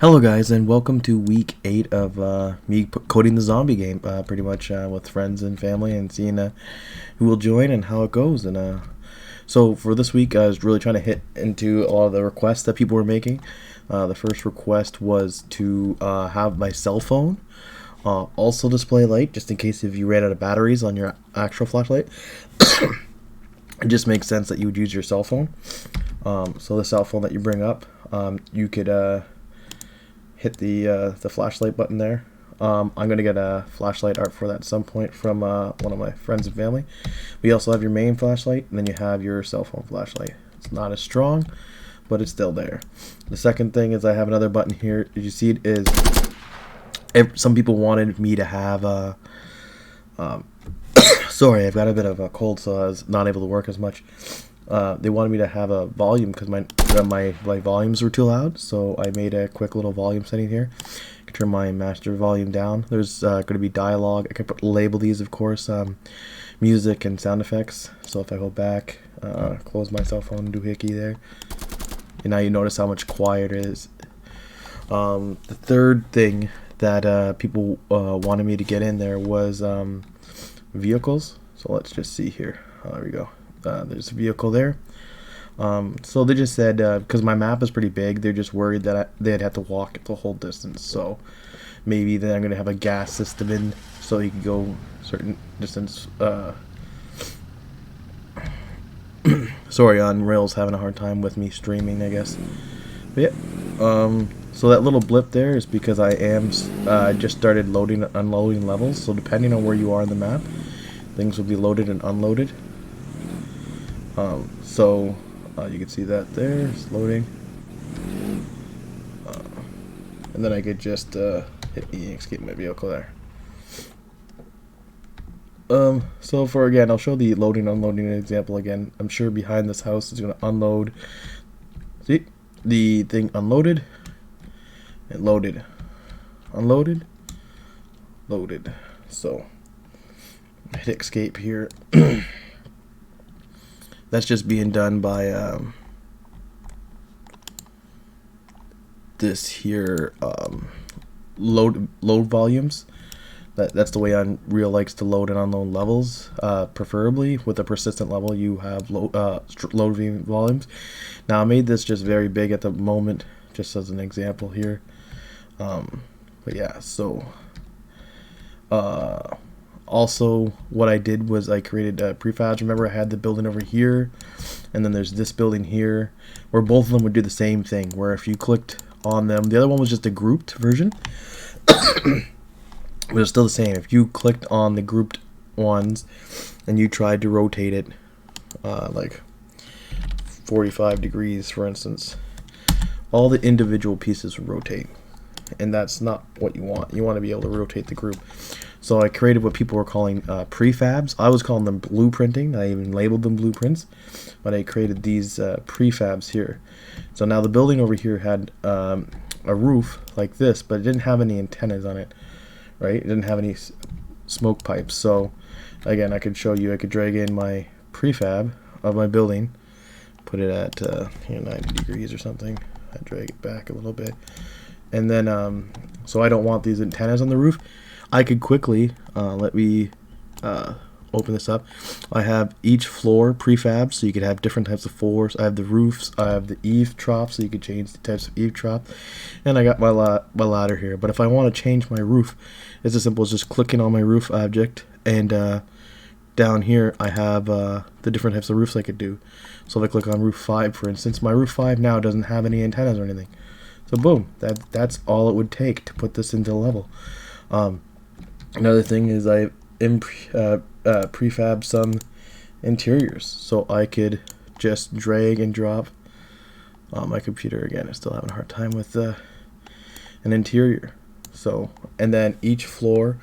Hello guys, and welcome to week 8 of me coding the zombie game, pretty much with friends and family, and seeing who will join and how it goes. And so for this week, I was really trying to hit into a lot of the requests that people were making. The first request was to have my cell phone also display light, just in case if you ran out of batteries on your actual flashlight. It just makes sense that you would use your cell phone. So the cell phone that you bring up, you could hit the flashlight button there. I'm gonna get a flashlight art for that at some point from one of my friends and family. We also have your main flashlight, and then you have your cell phone flashlight. It's not as strong, but it's still there. The second thing is I have another button here. Did you see it? Is some people wanted me to have sorry, I've got a bit of a cold, so I was not able to work as much. They wanted me to have a volume because my volumes were too loud, so I made a quick little volume setting here. I can turn my master volume down. There's going to be dialogue. I can label these, of course, music and sound effects. So if I go back, close my cell phone doohickey there, and now you notice how much quieter it is. The third thing that people wanted me to get in there was vehicles. So let's just see here. There we go. There's a vehicle there. So they just said, because my map is pretty big, they're just worried that they'd have to walk the whole distance. So maybe then I'm going to have a gas system in so you can go certain distance. Sorry, Unreal's having a hard time with me streaming, I guess. But yeah, so that little blip there is because I just started loading and unloading levels. So depending on where you are on the map, things will be loaded and unloaded. So you can see that there, it's loading. And then I could just hit E and escape my vehicle there. So for again, I'll show the loading unloading example again. I'm sure behind this house is going to unload. See, the thing unloaded, it loaded, unloaded, loaded. So hit escape here. That's just being done by this here load volumes. That's the way Unreal likes to load and unload levels. Preferably with a persistent level, you have loading volumes. Now I made this just very big at the moment, just as an example here. But yeah, so also what I did was I created prefabs. Remember I had the building over here, and then there's this building here, where both of them would do the same thing, where if you clicked on them, the other one was just a grouped version, but it's still the same. If you clicked on the grouped ones and you tried to rotate it like 45 degrees, for instance, all the individual pieces would rotate, and that's not what you want. You want to be able to rotate the group. So I created what people were calling prefabs. I was calling them blueprinting. I even labeled them blueprints, but I created these prefabs here. So now the building over here had a roof like this, but it didn't have any antennas on it, right? It didn't have any smoke pipes. So again, I could show you. I could drag in my prefab of my building, put it at 90 degrees or something. I drag it back a little bit, and then so I don't want these antennas on the roof. I could quickly, let me open this up. I have each floor prefab, so you could have different types of floors. I have the roofs, I have the eave troughs, so you could change the types of eave trough. And I got my ladder here. But if I want to change my roof, it's as simple as just clicking on my roof object, and down here I have the different types of roofs I could do. So if I click on roof 5, for instance, my roof 5 now doesn't have any antennas or anything. So boom, that's all it would take to put this into the level. Another thing is I prefab some interiors, so I could just drag and drop on my computer. Again, I'm still having a hard time with an interior. So, and then each floor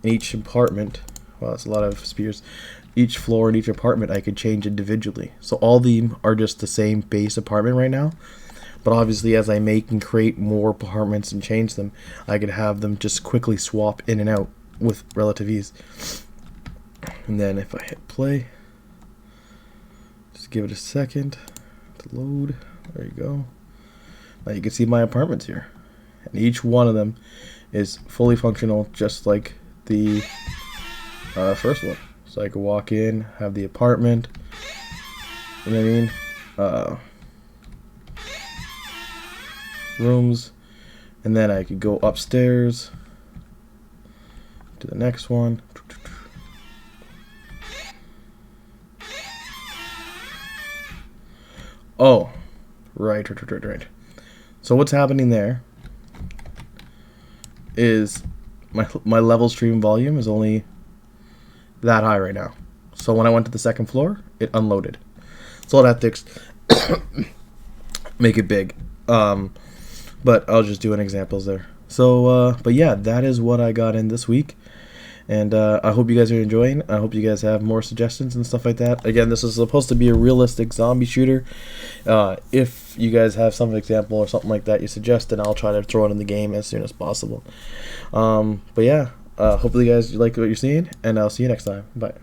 and each apartment, well, that's a lot of spears. Each floor and each apartment I could change individually. So all of them are just the same base apartment right now. But obviously, as I make and create more apartments and change them, I could have them just quickly swap in and out with relative ease. And then if I hit play, just give it a second to load. There you go. Now you can see my apartments here. and each one of them is fully functional, just like the first one. So I could walk in, have the apartment, you know what I mean? Rooms, and then I could go upstairs to the next one. Oh, right. So what's happening there is my level stream volume is only that high right now. So when I went to the second floor, it unloaded. So I'd have to make it big. But I'll just do an examples there. So, but yeah, that is what I got in this week. And I hope you guys are enjoying. I hope you guys have more suggestions and stuff like that. Again, this is supposed to be a realistic zombie shooter. If you guys have some example or something like that you suggest, then I'll try to throw it in the game as soon as possible. But yeah, hopefully you guys like what you're seeing, and I'll see you next time. Bye.